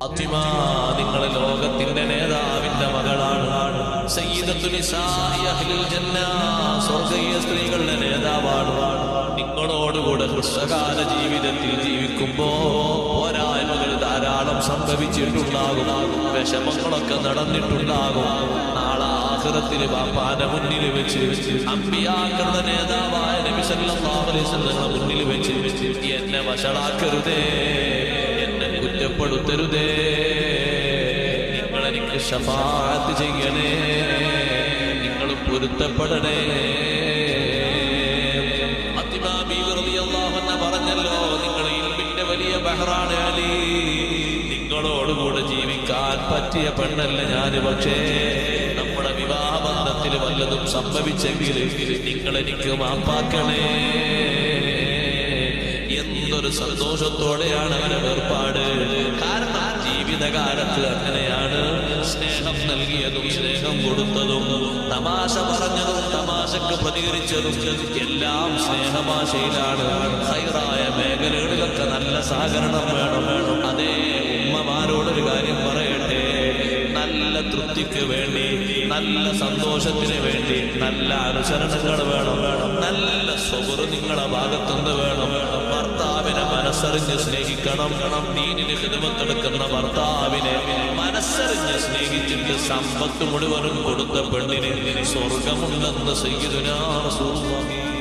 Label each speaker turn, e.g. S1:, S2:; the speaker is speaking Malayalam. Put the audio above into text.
S1: ഫാത്തിമ നിങ്ങളെ ലോകത്തിന്റെ നേതാവിന്റെ മകളാണ്. സയ്യിദത്തു നിസാഇ അഹ്ലുൽ ജന്ന, സ്വർഗ്ഗീയ സ്ത്രീകളുടെ നേതാവാണ്. നിങ്ങളോടുകൂടെ ഹൃസ്വകാല ജീവിതത്തിൽ ജീവിക്കുമ്പോ പോരായ്മകൾ ധാരാളം സംഭവിച്ചിട്ടുണ്ടാകും, വിഷമങ്ങളൊക്കെ നടന്നിട്ടുണ്ടാകും. നാളെ ആഖിറത്തിൽ ബാപ്പാന്റെ മുന്നിൽ വെച്ച് അമ്പിയാക്കളുടെ നേതാവായ നബി സല്ലല്ലാഹു അലൈഹി വസല്ലം മുന്നിൽ വെച്ച് എന്നെ വഷളാക്കരുതേ, എന്നെ കുറ്റപ്പെടുത്തരുതേ, നിങ്ങളെനിക്ക് ശഫാഅത്ത് ചെയ്യണേ, നിങ്ങൾ പൊരുത്തപ്പെടണേ. ഫാത്തിമ ബീവി റളിയല്ലാഹു അൻഹ പറഞ്ഞല്ലോ, നിങ്ങൾ ഇൽമിന്റെ വലിയ ബഹ്റാണ് അലി, നിങ്ങളോടുകൂടെ ജീവിക്കാൻ പറ്റിയ പെണ്ണല്ല ഞാൻ. പക്ഷേ നമ്മുടെ വിവാഹബന്ധത്തിൽ വല്ലതും സംഭവിച്ചെങ്കിൽ നിങ്ങളെനിക്ക് മാപ്പാക്കണേ. എന്തൊരു സന്തോഷത്തോടെയാണ് അവരെ വേർപാട്. കാരണം ജീവിതകാലത്ത് അങ്ങനെയാണ്. സ്നേഹം നൽകിയതും സ്നേഹം കൊടുത്തതും തമാശ പറഞ്ഞതും തമാശക്ക് പ്രതികരിച്ചതും എല്ലാം സ്നേഹഭാഷയിലാണ്. ഹൈറായ മേഖലകളിലൊക്കെ നല്ല സഹകരണം വേണം. അതേ ഉമ്മമാരോടൊരു കാര്യം പറയട്ടെ, നല്ല തൃപ്തിക്ക് വേണ്ടി, നല്ല സന്തോഷത്തിന് വേണ്ടി നല്ല അനുസരണങ്ങൾ വേണം. നല്ല സ്വബർ നിങ്ങളുടെ ഭാഗത്തുനിന്ന് വേണം. ഭർത്താവിനെ മനസ്സറിഞ്ഞ് സ്നേഹിക്കണം. ദീനിന് ഖിദ്മത്തെടുക്കുന്ന ഭർത്താവിനെ മനസ്സറിഞ്ഞ് സ്നേഹിച്ചിട്ട് സമ്പത്ത് മുഴുവനും കൊടുത്ത പെണ്ണിന് സ്വർഗമുണ്ടെന്ന് സയ്യിദുനാ റസൂലുള്ളാഹി